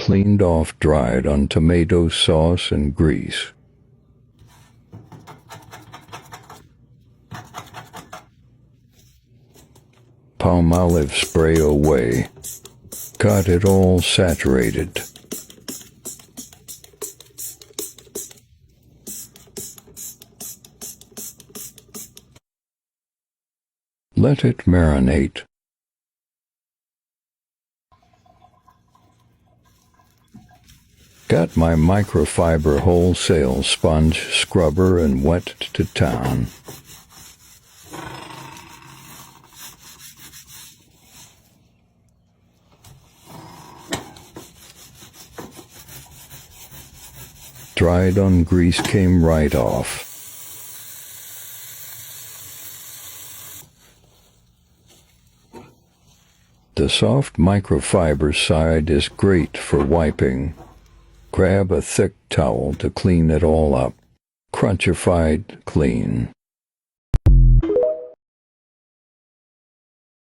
cleaned off, dried on tomato sauce and grease. Palmolive Sprayaway. Got it all saturated. Let it marinate. Got my microfiber wholesale sponge scrubber and wet to town. Dried on grease came right off. The soft microfiber side is great for wiping. Grab a thick towel to clean it all up. Crunchified clean.